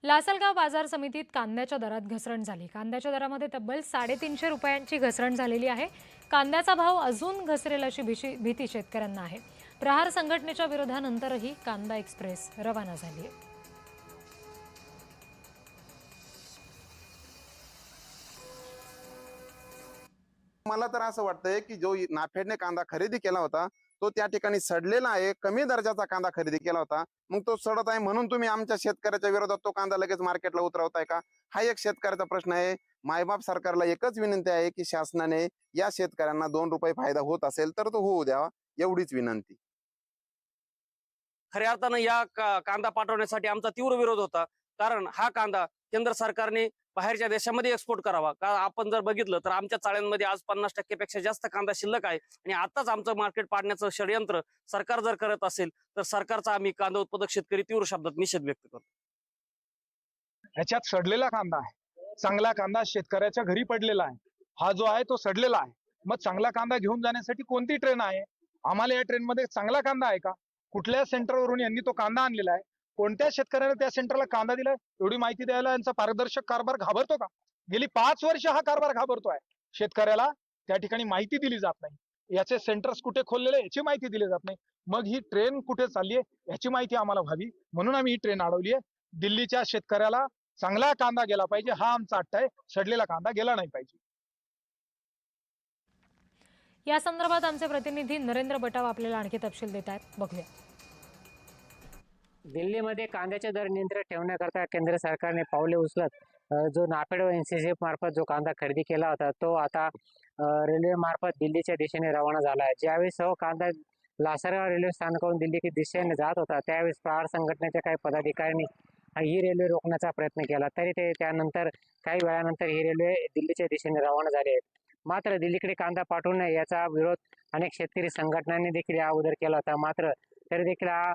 लासलगाव बाजार समितीत कांद्याच्या दरात घसरण झाली। कांद्याच्या दरामध्ये तब्बल 350 रुपयांची घसरण झालेली आहे। कांद्याचा भाव अजून घसरेल अशी भीती शेतकऱ्यांना आहे। प्रहार संघटनेच्या विरोधानंतरही कांदा एक्सप्रेस रवाना झाली आहे। मला तर असं वाटतंय की जो नाफेडने कांदा खरेदी केला होता तो त्या ठिकाणी सडलेला आहे, कमी दर्जाचा कांदा खरेदी केला होता। मग तो सडत आहे म्हणून तुम्ही आमच्या शेतकऱ्याच्या विरोधात तो कांदा लगेच मार्केटला उतरवताय का? हा एक शेतकऱ्याचा प्रश्न आहे। मायबाप सरकारला एकच विनंती आहे की शासनाने या शेतकऱ्यांना 2 रुपये फायदा होत असेल तर तो होऊ द्यावा, एवढीच विनंती। खऱ्या अर्थानं या कांदा पाठवण्यासाठी आमचा तीव्र विरोध होता। कारण हा कांदा केंद्र सरकारने बाहेरच्या देशामध्ये एक्सपोर्ट करावा। का आपण जर बघितलं तर आमच्या चाळ्यांमध्ये आज 50% पेक्षा जास्त कांदा शिल्लक आहे आणि आताच आमचं मार्केट पाडण्याचं षडयंत्र सरकार जर करत असेल तर सरकारचा आम्ही कांदा उत्पादक शेतकरी तीव्र शब्दात निषेध व्यक्त करतो। ह्याच्यात सडलेला कांदा आहे, चांगला कांदा शेतकऱ्याच्या घरी पडलेला आहे। हा जो आहे तो सडलेला आहे। मग चांगला कांदा घेऊन जाण्यासाठी कोणती ट्रेन आहे? आम्हाला या ट्रेनमध्ये चांगला कांदा आहे का? कुठल्या सेंटरवरून यांनी तो कांदा आणलेला आहे? कोणत्या शेतकऱ्याने त्या सेंटरला कांदा दिलाय एवढी माहिती द्यायला यांचा पारदर्शक कारभार घाबरतो का? गेली 5 वर्ष हा कारभार घाबरतोय। शेतकऱ्याला त्या ठिकाणी माहिती दिली जात नाही, याचे सेंटर्स कुठे खोललेले याची माहिती दिली जात नाही। मग ही ट्रेन कुठे चालली आहे याची माहिती आम्हाला व्हावी म्हणून आम्ही ही ट्रेन अडवली आहे। दिल्लीच्या शेतकऱ्याला चांगला कांदा गेला पाहिजे हा आमचा अट्टा आहे, सडलेला कांदा गेला नाही पाहिजे। या संदर्भात आमचे प्रतिनिधी नरेंद्र बटाव आपल्याला आणखी तपशील देत आहेत, बघूया। दिल्लीमध्ये कांद्याचे दर नियंत्रित ठेवण्याकरता केंद्र सरकारने पावले उचलत जो नाफेड व एनसीसीएफ मार्फत जो कांदा खरेदी केला होता तो आता रेल्वे मार्फत दिल्लीच्या दिशेने रवाना झाला आहे। ज्यावेळेस तो कांदा लासलगाव रेल्वे स्थानकावरून दिल्ली दिशेने जात होता त्यावेळेस प्रहार संघटनेच्या काही पदाधिकाऱ्यांनी ही रेल्वे रोखण्याचा प्रयत्न केला, तरी ते त्यानंतर काही वेळानंतर ही रेल्वे दिल्लीच्या दिशेने रवाना झाली आहे। मात्र दिल्लीकडे कांदा पाठवू नये याचा विरोध अनेक शेतकरी संघटनांनी देखील या अगोदर केला होता। मात्र तरी देखील हा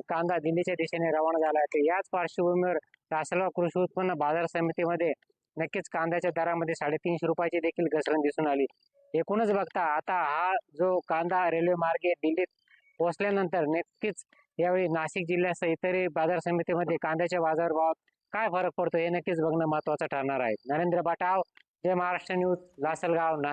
कांदा दिल्लीच्या दिशेने रवाना झाला आहे। याच पार्श्वभूमीवर लासलगाव कृषी उत्पन्न बाजार समितीमध्ये नक्कीच कांद्याच्या दरामध्ये 350 रुपयाची देखील घसरण दिसून आली। एकूणच बघता आता हा जो कांदा रेल्वे मार्गे दिल्लीत पोहोचल्यानंतर नक्कीच यावेळी नाशिक जिल्ह्यासह इतरही बाजार समितीमध्ये कांद्याच्या बाजारभावात काय फरक पडतो हे नक्कीच बघणं महत्त्वाचं ठरणार आहे। नरेंद्र बटाव, जय महाराष्ट्र न्यूज, लासलगाव, नाशिक।